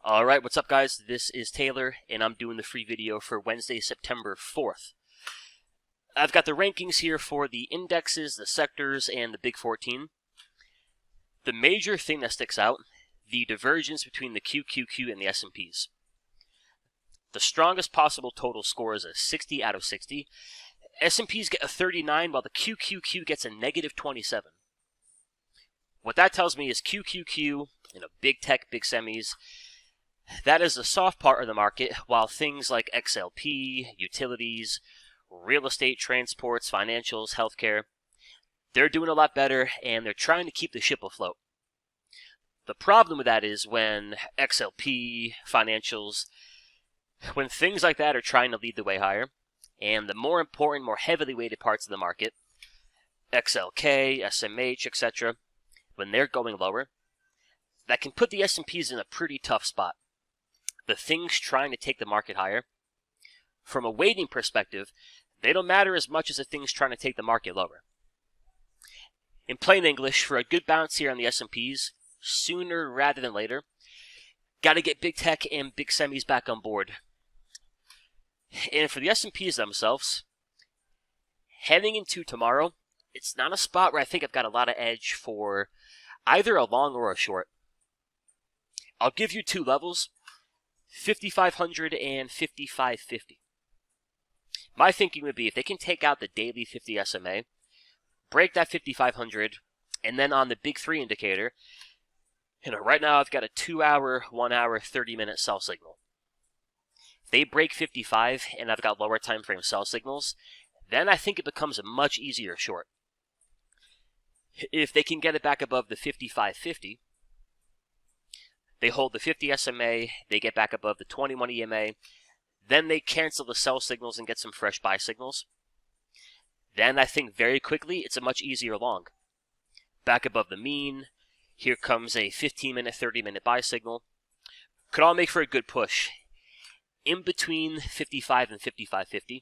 Alright, what's up guys? This is Taylor, and I'm doing the free video for Wednesday, September 4th. I've got the rankings here for the indexes, the sectors, and the Big 14. The major thing that sticks out, the divergence between the QQQ and the S&Ps. The strongest possible total score is a 60 out of 60. S&Ps get a 39, while the QQQ gets a negative 27. What that tells me is QQQ, big tech, big semis, that is the soft part of the market, while things like XLP, utilities, real estate, transports, financials, healthcare, they're doing a lot better, and they're trying to keep the ship afloat. The problem with that is when XLP, financials, when things like that are trying to lead the way higher, and the more important, more heavily weighted parts of the market, XLK, SMH, etc., when they're going lower, that can put the S&Ps in a pretty tough spot. The things trying to take the market higher, from a weighting perspective, they don't matter as much as the things trying to take the market lower. In plain English, for a good bounce here on the S&Ps, sooner rather than later, got to get big tech and big semis back on board. And for the S&Ps themselves, heading into tomorrow, it's not a spot where I think I've got a lot of edge for either a long or a short. I'll give you two levels, 5,500 and 5,550. My thinking would be if they can take out the daily 50 SMA, break that 5,500, and then on the big 3 indicator, right now I've got a 2-hour, 1-hour, 30-minute sell signal. If they break 55 and I've got lower time frame sell signals, then I think it becomes a much easier short. If they can get it back above the 5,550, they hold the 50 SMA, they get back above the 21 EMA, then they cancel the sell signals and get some fresh buy signals. Then I think very quickly it's a much easier long. Back above the mean, here comes a 15-minute, 30-minute buy signal. Could all make for a good push. In between 55 and 55.50,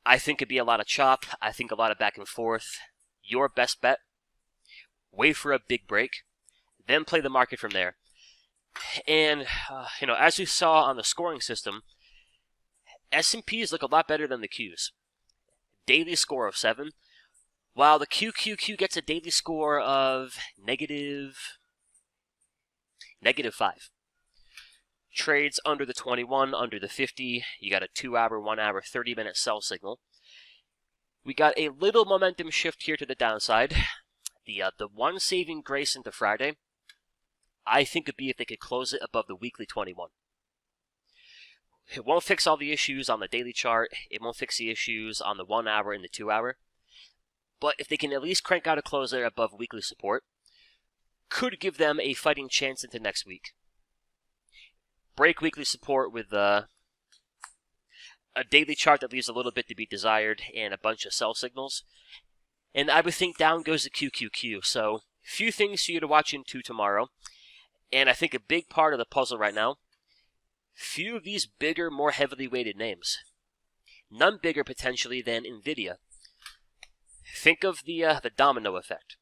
I think it'd be a lot of chop, I think a lot of back and forth. Your best bet, wait for a big break, then play the market from there. And, as we saw on the scoring system, S&Ps look a lot better than the Qs. Daily score of 7, while the QQQ gets a daily score of negative 5. Trades under the 21, under the 50, you got a 2-hour, 1-hour, 30-minute sell signal. We got a little momentum shift here to the downside. The one saving grace into Friday, I think would be if they could close it above the weekly 21. It won't fix all the issues on the daily chart. It won't fix the issues on the 1-hour and the 2-hour. But if they can at least crank out a closer above weekly support, could give them a fighting chance into next week. Break weekly support with a daily chart that leaves a little bit to be desired and a bunch of sell signals. And I would think down goes the QQQ. So, few things for you to watch into tomorrow. And I think a big part of the puzzle right now, few of these bigger, more heavily weighted names. None bigger potentially than NVIDIA. Think of the domino effect.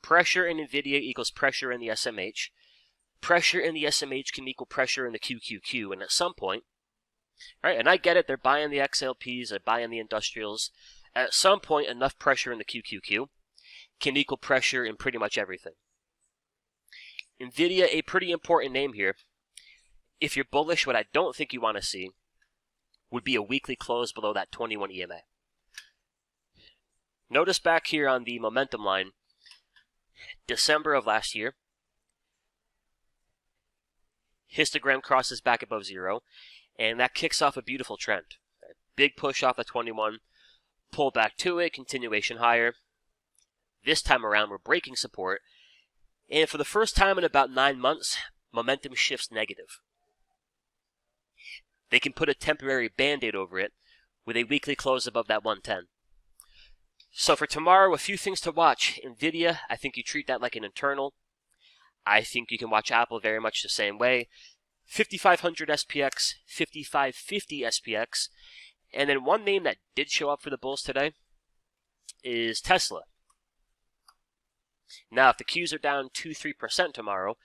Pressure in NVIDIA equals pressure in the SMH. Pressure in the SMH can equal pressure in the QQQ. And at some point, right, and I get it, they're buying the XLPs, they're buying the industrials. At some point, enough pressure in the QQQ can equal pressure in pretty much everything. NVIDIA, a pretty important name here. If you're bullish, what I don't think you want to see would be a weekly close below that 21 EMA. Notice back here on the momentum line, December of last year, histogram crosses back above 0, and that kicks off a beautiful trend. A big push off the 21, pull back to it, continuation higher. This time around, we're breaking support. And for the first time in about 9 months, momentum shifts negative. They can put a temporary band-aid over it with a weekly close above that 110. So for tomorrow, a few things to watch. NVIDIA, I think you treat that like an internal. I think you can watch Apple very much the same way. 5,500 SPX, 5,550 SPX. And then one name that did show up for the bulls today is Tesla. Now, if the Qs are down 2-3% tomorrow,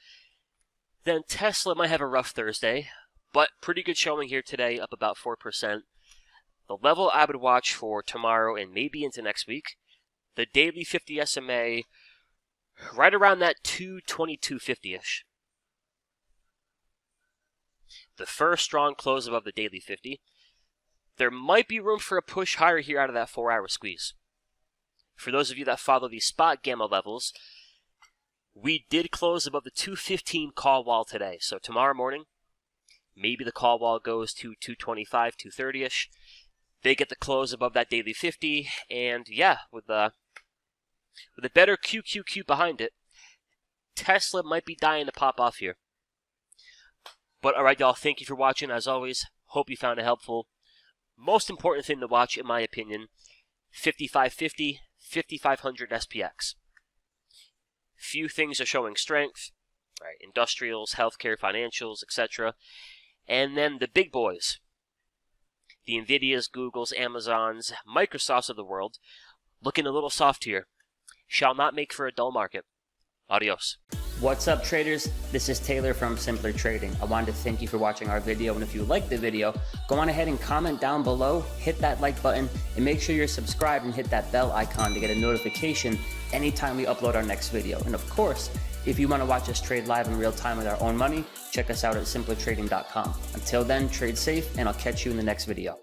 Then Tesla might have a rough Thursday, but pretty good showing here today, up about 4%. The level I would watch for tomorrow and maybe into next week, the daily 50 SMA, right around that 222.50-ish. The first strong close above the daily 50. There might be room for a push higher here out of that 4-hour squeeze. For those of you that follow these spot gamma levels, we did close above the 215 call wall today. So tomorrow morning, maybe the call wall goes to 225, 230-ish. They get the close above that daily 50, and yeah, with a better QQQ behind it, Tesla might be dying to pop off here. But alright, y'all, thank you for watching. As always, hope you found it helpful. Most important thing to watch, in my opinion, 5550, 5500 SPX. Few things are showing strength, right? Industrials, healthcare, financials, etc. And then the big boys, the Nvidias, Googles, Amazons, Microsofts of the world, looking a little soft here. Shall not make for a dull market. Adios. What's up, traders? This is Taylor from Simpler Trading. I wanted to thank you for watching our video, and if you liked the video, go on ahead and comment down below, hit that like button, and make sure you're subscribed and hit that bell icon to get a notification anytime we upload our next video. And of course, if you want to watch us trade live in real time with our own money, check us out at simplertrading.com. Until then, trade safe, and I'll catch you in the next video.